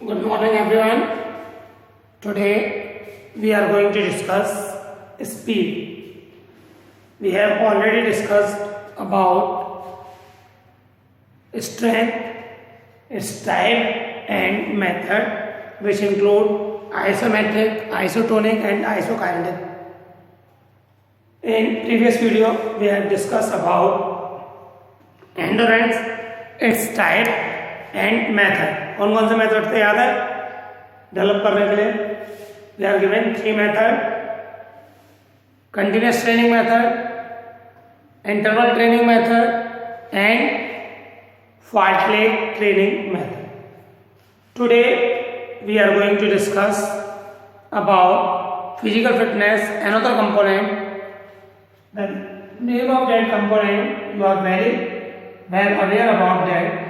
Good morning everyone. Today we are going to discuss speed. We have already discussed about strength, its type and method, which include isometric, isotonic and isokinetic. In previous video we have discussed about endurance, its type and method. कौन कौन से method थे याद है develop करने के लिए? We are given 3 method: continuous training method, interval training method and fartlek training method. Today we are going to discuss about physical fitness, another component. The name of that component you are very well aware about that.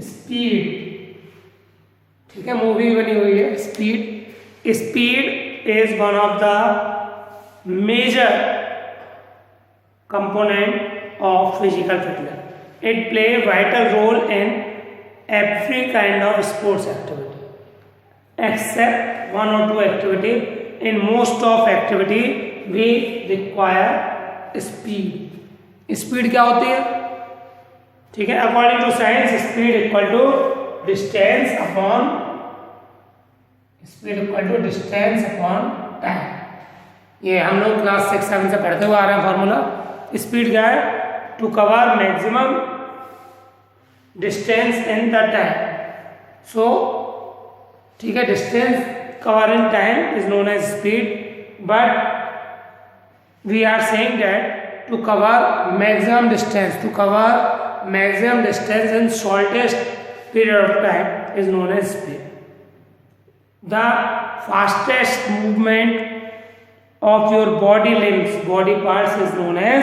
Speed. ठीक है, movie बनी हुई है speed. Speed is one of the major component of physical fitness. It play vital role in every kind of sports activity except 1 or 2 activity. In most of activity we require speed. Speed क्या होती है? ठीक है, according to science speed equal to distance upon time. ये हम लोग class 6-7 से पढ़ते हुए आ रहे हैं फॉर्मूला. स्पीड क्या है? To cover maximum distance in the time. So ठीक है, distance cover in time is known as speed, but we are saying that to cover maximum distance in shortest period of time is known as speed. The fastest movement of your body limbs, body parts is known as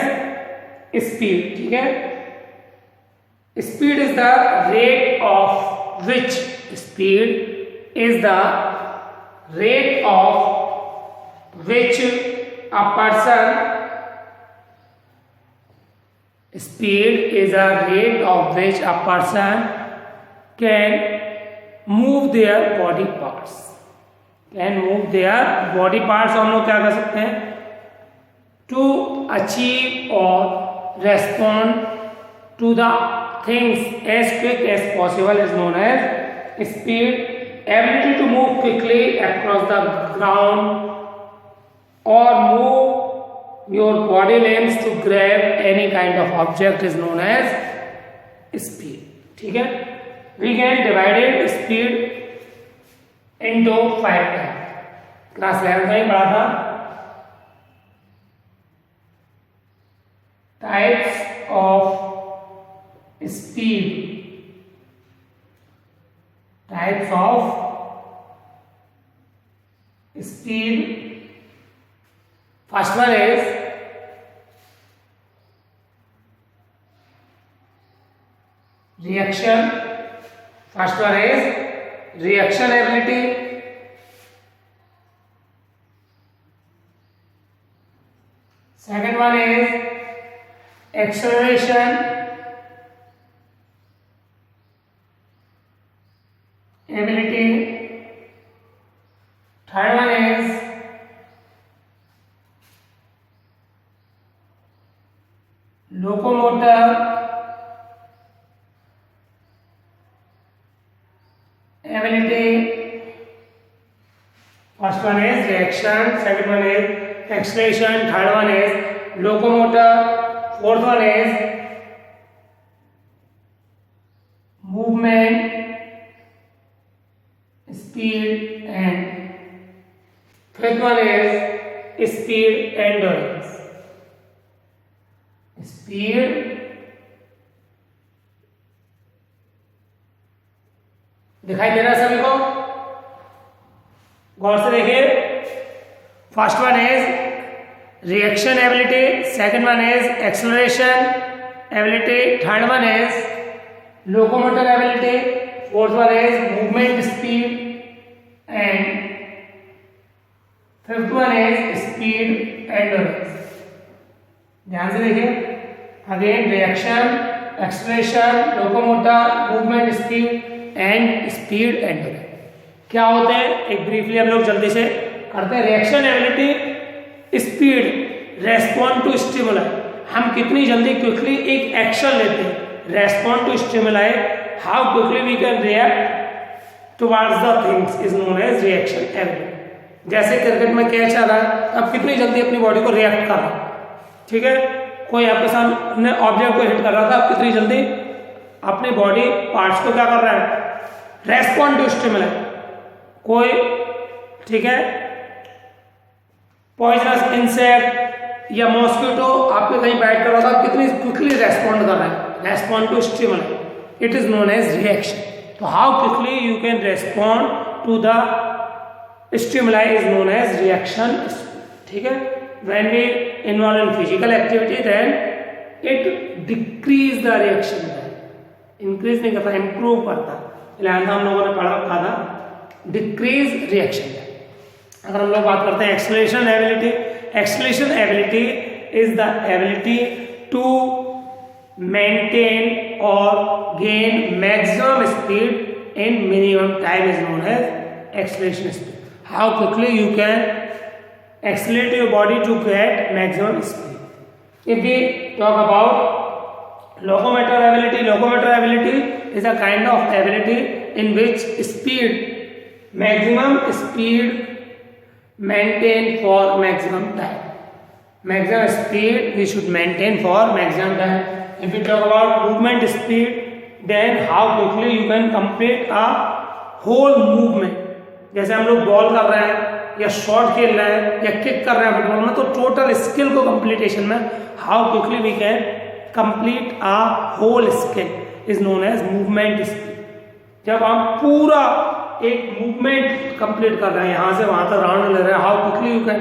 speed. ठीक है, speed is the rate of which a person. Speed is a rate of which a person can move their body parts. हम लोग क्या कर सकते हैं? To achieve or respond to the things as quick as possible is known as speed. Ability to move quickly across the ground or move your body limbs to grab any kind of object is known as speed. ठीक है, we can divide speed into 5 types. Class 11 में ही पढ़ा था. Types of speed. First one is reaction. Reaction ability. Second one is acceleration ability. Third one is locomotor ability. First one is reaction, second one is acceleration, third one is locomotor, fourth one is movement, speed, and fifth one is speed endurance. Speed दिखाई दे रहा है सभी को? गौर से देखिए. First one is reaction ability, second one is acceleration ability, third one is locomotor ability, fourth one is movement speed and fifth one is speed endurance. ध्यान से देखिए. Again reaction, acceleration, locomotor, movement speed and speed endurance. क्या होते हैं एक briefly हम लोग जल्दी से करते हैं। Reaction ability, speed, respond to stimuli, हम कितनी जल्दी क्विकली एक एक्शन लेते हैं। Respond to stimuli, how quickly we can react towards the things is known as reaction ability. जैसे क्रिकेट में कैच आ रहा है, आप कितनी जल्दी अपनी बॉडी को रिएक्ट कर रहे हैं, ठीक है। कोई आपके सामने ऑब्जेक्ट को हिट कर रहा था, आप कितनी जल्दी अपनी बॉडी पार्ट्स को क्या कर रहा है, रेस्पॉन्ड टू स्टिमुलाई। कोई, ठीक है, पॉइजनस इंसेक्ट या मॉस्किटो आपके कहीं बैठ कर रहा था, कितनी क्विकली रेस्पॉन्ड कर रहा है, respond to stimuli, it is known as reaction. तो how quickly you can respond to the stimuli is known as reaction, ठीक है। When we involve in physical activity then it decrease the reaction time, increase नहीं करता, improve करता। इलाहाबाद हम लोगों ने पढ़ा रखा था डिक्रीज रिएक्शन टाइम। अगर हम लोग बात करते हैं acceleration ability, acceleration ability is the ability to maintain और gain maximum speed in minimum time is known as acceleration speed. How quickly you can accelerate your body to get maximum speed. If we talk about locomotor ability, locomotor ability is a kind of ability in which speed, maximum speed maintain for maximum time. Maximum speed we should maintain for maximum time. If we talk about movement speed, then how quickly you can complete a whole movement. जैसे हम लोग ball कर रहे हैं या shot खेल रहे हैं या किक कर रहे हैं फुटबॉल में, तो टोटल स्किल को कंप्लीटेशन में how quickly we can complete a whole skill is known as movement speed. जब हम पूरा एक मूवमेंट कंप्लीट कर रहे हैं, यहाँ से वहाँ तक राउंड ले रहे हैं, how quickly you can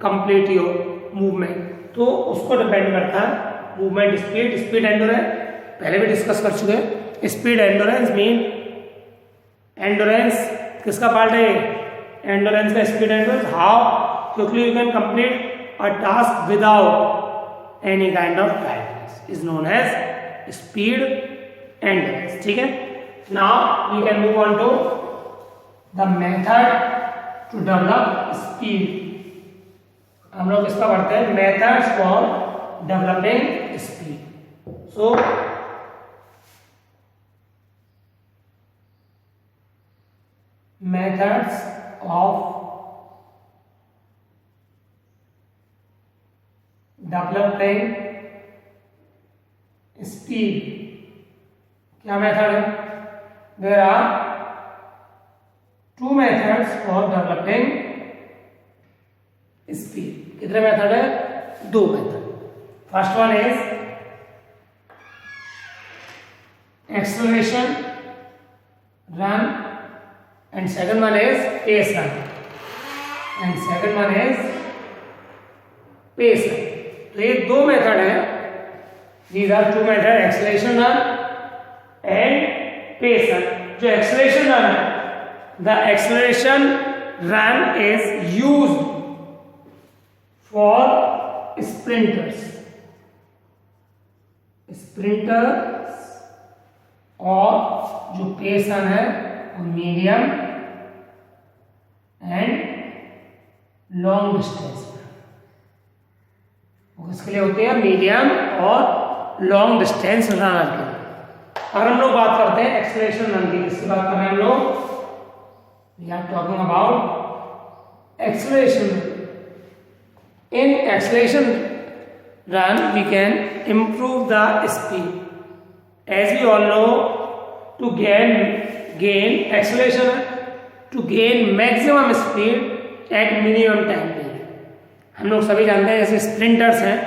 complete your movement, तो उसको डिपेंड करता है मूवमेंट स्पीड। स्पीड एंडोरेंस पहले भी डिस्कस कर चुके हैं। स्पीड एंडोरेंस मीन, एंडोरेंस किसका पार्ट है, एंडोरेंस का speed endurance, how quickly you can complete a task without any kind of tiredness is known as speed endurance, ठीक है। Now we can move on to the method to develop speed. हम लोग इसका पढ़ते हैं methods for developing speed. So methods of developing speed, क्या method है, there are two methods for developing speed। कितने मेथड है, दो method. First one is acceleration run and second one is pace run, and second one is pace run। तो ये दो method है, these are two method, acceleration run and pace run। जो acceleration run है, the acceleration run is used for sprinters और जो pace run है medium and long distance इसके लिए होते हैं, मीडियम और लॉन्ग डिस्टेंस रनर के। अगर हम लोग बात करते हैं एक्सेलरेशन रन की, किसकी बात कर रहे हैं हम लोग, we are talking about acceleration. In acceleration run we can improve the speed, as we all know, to gain acceleration, to gain maximum speed at minimum time period। हम लोग सभी जानते हैं जैसे स्प्रिंटर्स हैं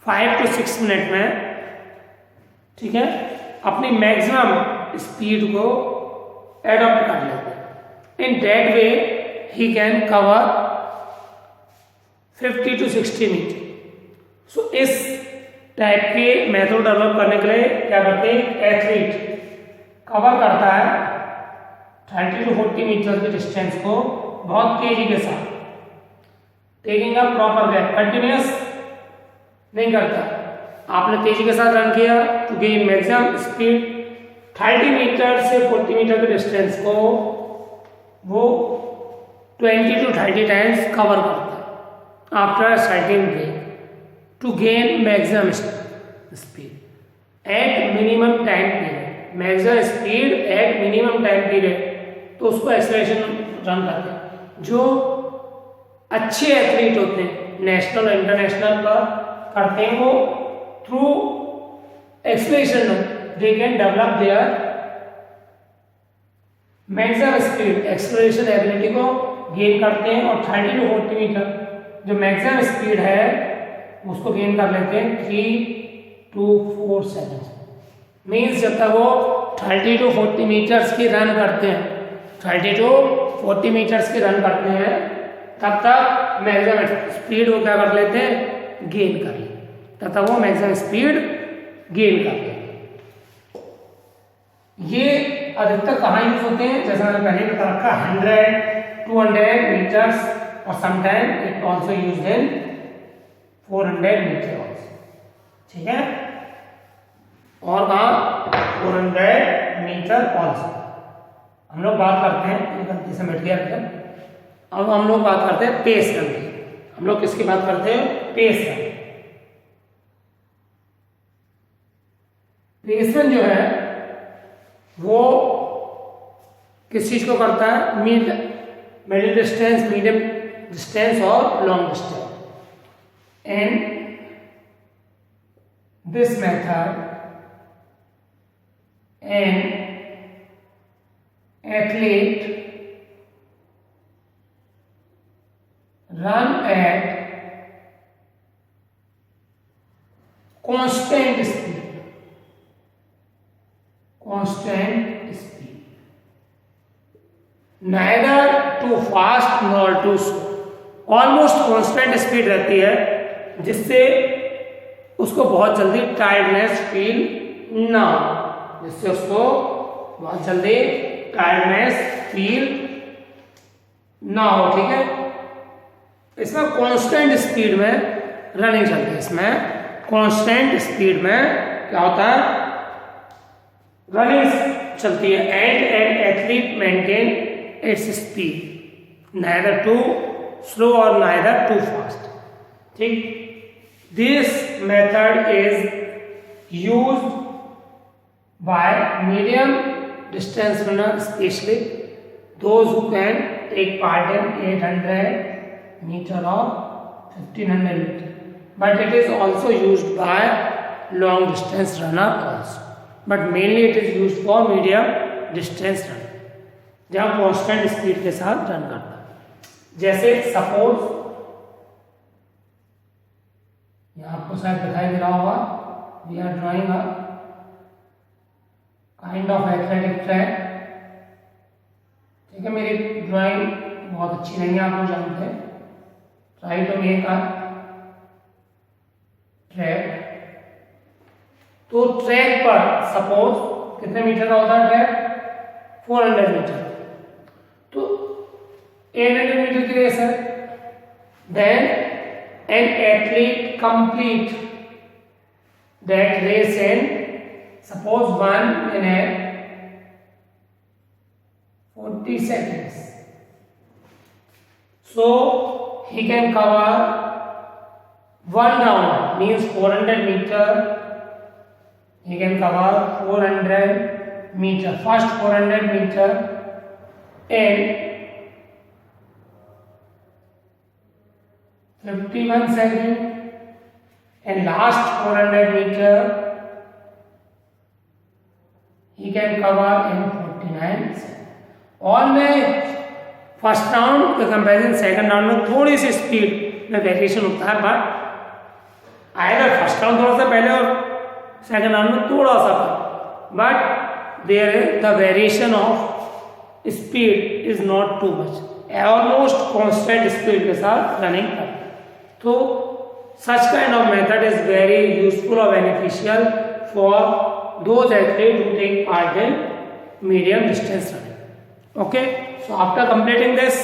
5 to 6 मिनट में, ठीक है, अपनी मैक्सिमम स्पीड को एडॉप्ट कर लेते हैं। In that way he can cover 50 to 60 metre. So इस टाइप के मेथड डेवलप करने के लिए क्या करते हैं, एथलीट कवर करता है 30 to 40 मीटर के डिस्टेंस को बहुत तेजी के साथ, taking a proper gap, continuous नहीं करता, आपने तेजी के साथ रन किया तो गेन मैक्सिमम स्पीड 30 मीटर से 40 मीटर के डिस्टेंस को वो 20 to 30 टाइम्स कवर करता है after certain break to gain maximum speed at minimum time period. Maximum speed at minimum time period, तो उसको एक्सेलरेशन रन करते हैं। जो अच्छे एथलीट होते हैं नेशनल और इंटरनेशनल पर करते हैं, वो through acceleration they can develop their maximum speed, acceleration ability को गेन करते हैं और 30 to 40 मीटर जो मैक्सिमम स्पीड है उसको गेन कर लेते हैं 3 to 4 सेकंड्स। मीन्स जब तक वो 30 to 40 मीटर्स की रन करते हैं, 30 to 40 मीटर्स की रन करते हैं, तब तक मैक्सिमम स्पीड वो क्या कर लेते हैं, गेन कर लेते हैं। तब तक वो मैक्सिमम स्पीड गेन कर लेते हैं। ये अधिकतर कहाँ यूज होते हैं, जैसा मैंने पहले बता रखा, 100, 200 मीटर्स और sometime it also used in 400 meter also. ठीक है, और कहाँ 400 मीटर ऑल्सो। हम लोग बात करते हैं, गलती से मिट गया था। अब हम लोग बात करते हैं पेस रन की। हम लोग किसकी बात करते हैं, पेस रन। पेस रन जो है वो किस चीज को करता है, मिडिल डिस्टेंस, मीडियम डिस्टेंस और long distance. And this method an athlete run at constant speed, neither too fast nor too slow, almost constant speed रहती है, जिससे उसको बहुत जल्दी टायर्डनेस फील ना हो, जिससे उसको बहुत जल्दी टायर्डनेस फील ना हो। ठीक है, इसमें कांस्टेंट स्पीड में रनिंग चलती है। इसमें कांस्टेंट स्पीड में क्या होता है, रनिंग चलती है। And athlete maintain its speed neither too slow और नाइदर टू फास्ट। ठीक, this method is used by medium distance runner, specially those who can take part in 800 meter or 1500 meter, but it is also used by long distance runner also, but mainly it is used for medium distance runner, जहाँ constant speed के साथ run करता है। जैसे suppose यहाँ आपको शायद दिखाई दे रहा होगा, we are drawing a kind of athletic track। ठीक है, मेरी ड्राइंग बहुत अच्छी नहीं है, आप लोग जानते हैं। Try to make a track. तो ट्रैक पर सपोज कितने मीटर का होता है ट्रैक, 400 मीटर। तो 800 मीटर की रेस है। Then an athlete complete that race in suppose 1 minute 40 seconds. So he can cover one round, means 400 meter. He can cover 400 meter, first 400 meter in 51 seconds, and last 400 meter he can cover in 49 seconds. और में first round के comparison second round में थोड़ी सी speed में variation होता है, but आएगा first round थोड़ा सा पहले और सेकंड राउंड में थोड़ा सा कम, but there is the variation of speed is not too much, almost constant speed के साथ रनिंग करते हैं। तो such kind of method is very useful और beneficial for those athlete who take part in medium distance running. Okay, so after completing this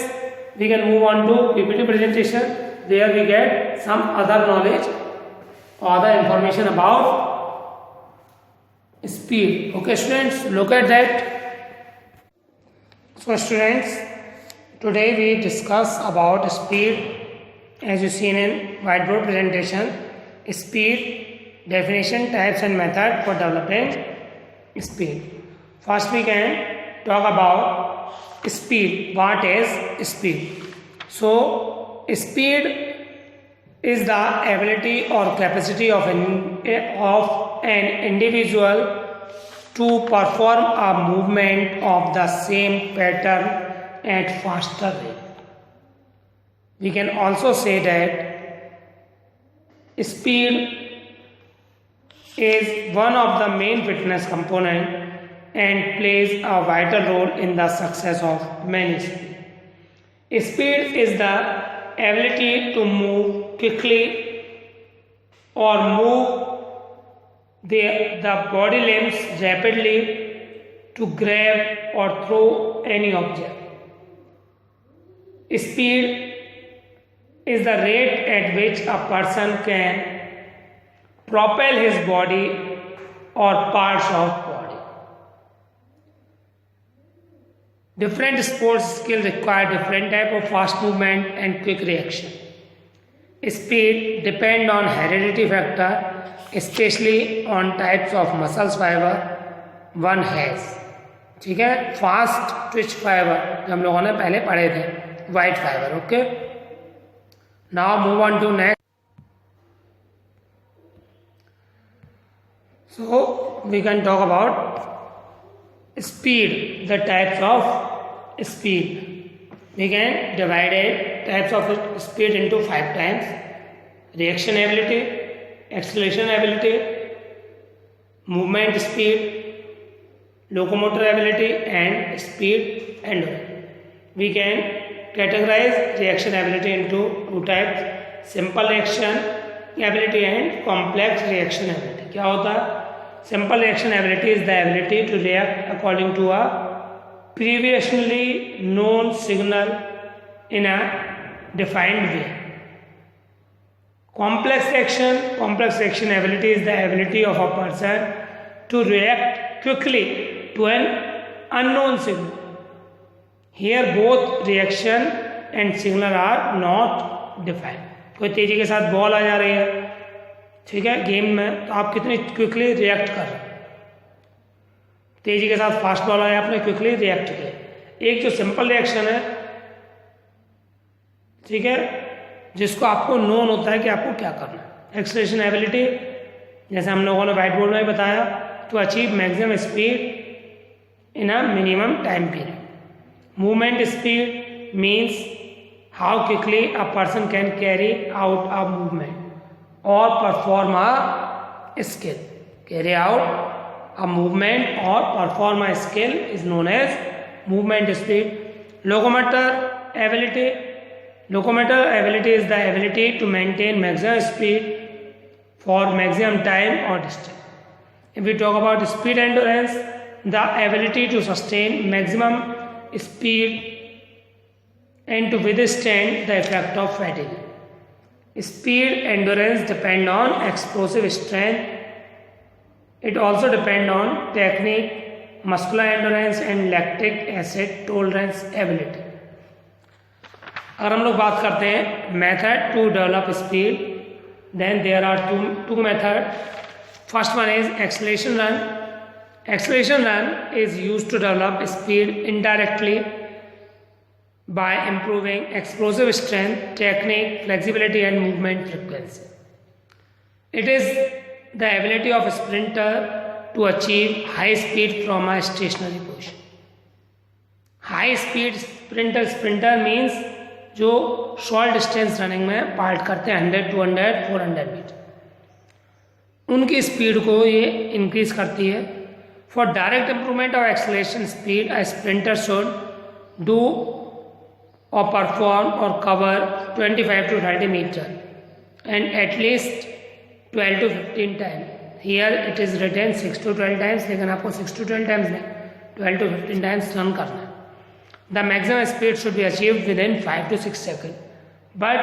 we can move on to PPT presentation. There we get some other knowledge or the information about speed. Okay students, look at that. So students, today we discuss about speed. As you seen in whiteboard presentation, speed, definition, types and method for developing speed. First we can talk about speed. What is speed? So speed is the ability or capacity of an individual to perform a movement of the same pattern at faster rate. We can also say that speed is one of the main fitness component and plays a vital role in the success of many sports. Speed is the ability to move quickly or move the body limbs rapidly to grab or throw any object. Speed is the rate at which a person can propel his body or parts of body. Different sports skills require different type of fast movement and quick reaction. Speed depend on heredity factor, especially on types of muscles fiber one has. ठीक है, fast Twitch fibre जो हम लोगों ने पहले पढ़े थे, white fiber. Okay, now move on to next. So we can talk about speed, the types of speed. We can divide types of speed into 5 types: reaction ability, acceleration ability, movement speed, locomotor ability, and speed endurance. We can categorize reaction ability into 2 types: simple reaction ability and complex reaction ability. क्या होता है? Simple reaction ability is the ability to react according to a previously known signal in a defined way. Complex reaction ability is the ability of a person to react quickly to an unknown signal. Here both reaction and signal are not defined. कोई तेजी के साथ ball आ जा रही है, ठीक है, game में, तो आप कितनी क्विकली रिएक्ट कर रहे हैं. तेजी के साथ फास्ट बॉल आया, आपने क्विकली रिएक्ट किया. एक जो सिंपल रिएक्शन है, ठीक है, जिसको आपको नोन होता है कि आपको क्या करना है. एक्सेलरेशन एबिलिटी, जैसे हम लोगों ने व्हाइट बोर्ड में बताया, to achieve maximum speed in a minimum time period. Movement speed means how quickly a person can carry out a movement or perform a skill. Carry out a movement or perform a skill is known as movement speed. Locomotor ability is the ability to maintain maximum speed for maximum time or distance. If we talk about speed endurance, the ability to sustain maximum speed and to withstand the effect of fatigue. Speed endurance depend on explosive strength. It also depend on technique, muscular endurance and lactic acid tolerance ability. अगर हम लोग बात करते हैं method to develop speed, then there are two methods. First one is acceleration run. Acceleration run is used to develop speed indirectly by improving explosive strength, technique, flexibility and movement frequency. It is the ability of a sprinter to achieve high speed from a stationary position. High speed sprinter means जो short distance running में part करते हैं 100, 200, 400 metre, उनकी speed को ये increase करती है. For direct improvement of acceleration speed, a sprinter should do or perform or cover 25 to 30 meter and at least 12 to 15 times. Here it is written 6 to 12 times, लेकिन आपको 6 to 12 times नहीं, 12 to 15 times run करना है. The maximum speed should be achieved within 5 to 6 seconds, but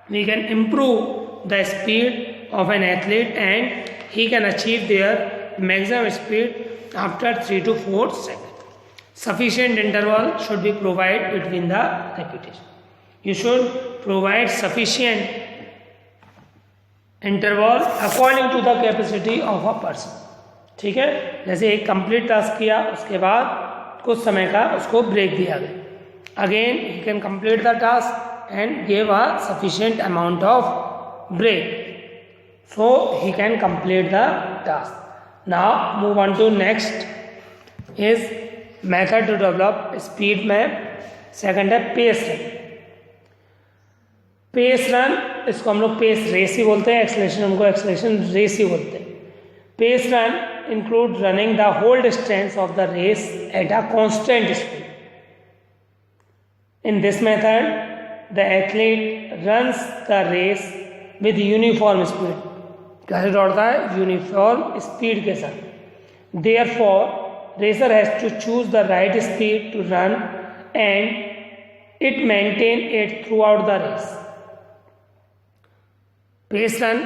we can improve the speed of an athlete and he can achieve their maximum speed after 3 to 4 seconds. Sufficient interval should be provided between the repetition. You should provide sufficient interval according to the capacity of a person. ठीक है, जैसे एक complete task किया उसके बाद कुछ समय का उसको ब्रेक दिया गया, again he can complete the task and give a sufficient amount of break, so he can complete the task. Now move on to next is method to develop speed में सेकंड है pace run. Pace run इसको हम लोग pace race ही बोलते हैं, acceleration हमको acceleration race ही बोलते हैं. Pace run include running the whole distance of the race at a constant speed. In this method, the athlete runs the race with uniform speed. कैसे दौड़ता है? यूनिफॉर्म स्पीड के साथ. Therefore, racer has to choose the right speed to run and it maintain it throughout the race. Pace run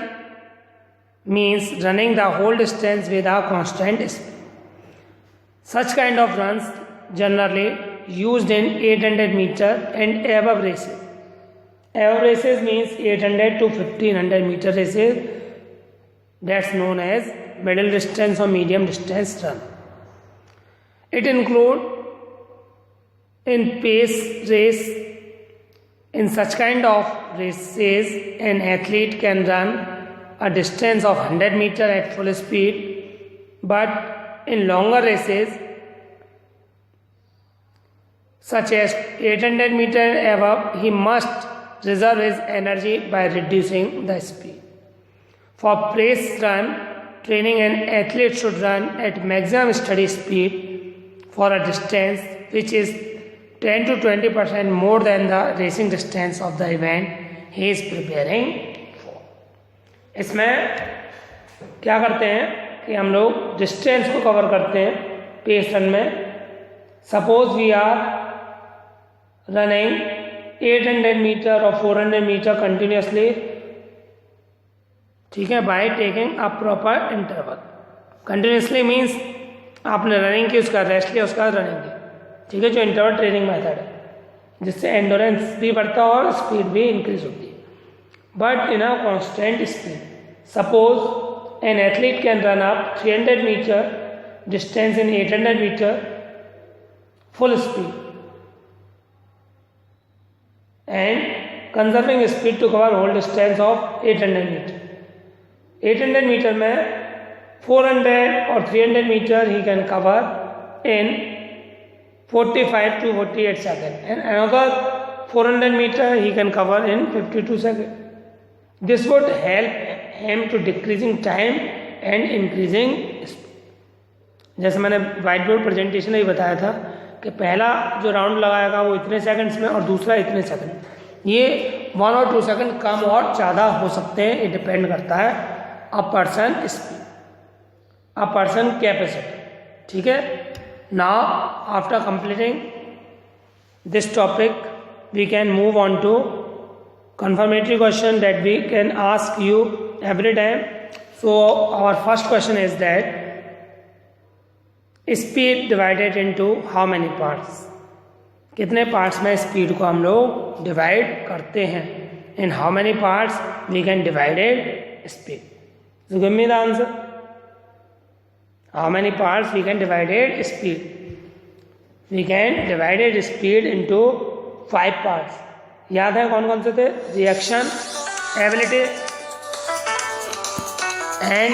means running the whole distance with a constant speed. Such kind of runs generally used in 800 meter and above races. Above races means 800 to 1500 meter races. That's known as middle distance or medium distance run. It include in pace race. In such kind of races, an athlete can run a distance of 100 meter at full speed, but in longer races such as 800 meter above, he must reserve his energy by reducing the speed. For pace run training, an athlete should run at maximum steady speed for a distance which is 10 to 20% more than the racing distance of the event he is preparing. इसमें क्या करते हैं कि हम लोग distance को cover करते हैं पेस रन में. Suppose we are running 800 meter और 400 मीटर कंटिन्यूसली, ठीक है, by taking a proper interval. Continuously means आपने रनिंग की, उसका रेस्ट लिया, उसका रनिंग की, ठीक है, जो इंटरवल ट्रेनिंग मेथड है, जिससे एंडोरेंस भी बढ़ता है और स्पीड भी इंक्रीज होती है, but in a constant speed. Suppose an athlete can run up 300 meter distance in 800 meter full speed and conserving speed to cover whole distance of 800 meter. 800 meter में 400 or 300 meter he can cover in 45 to 48 seconds and another 400 meter he can cover in 52 seconds. This would help him to decreasing time and increasing speed. जैसे मैंने white board presentation में ही बताया था कि पहला जो round लगाएगा वो इतने सेकंड्स में और दूसरा इतने सेकंड. ये 1 और 2 सेकंड कम और ज़्यादा हो सकते हैं. ये डिपेंड करता है a person speed, a person capacity. ठीक है. Now after completing this topic we can move on to confirmatory question that we can ask you every time. So our first question is that speed divided into how many parts? कितने parts में speed को हम लोग divide करते हैं? In how many parts we can divided speed? So give me the answer. How many parts we can divided speed? We can divided speed into 5 parts. याद है कौन कौन से थे? Reaction, ability and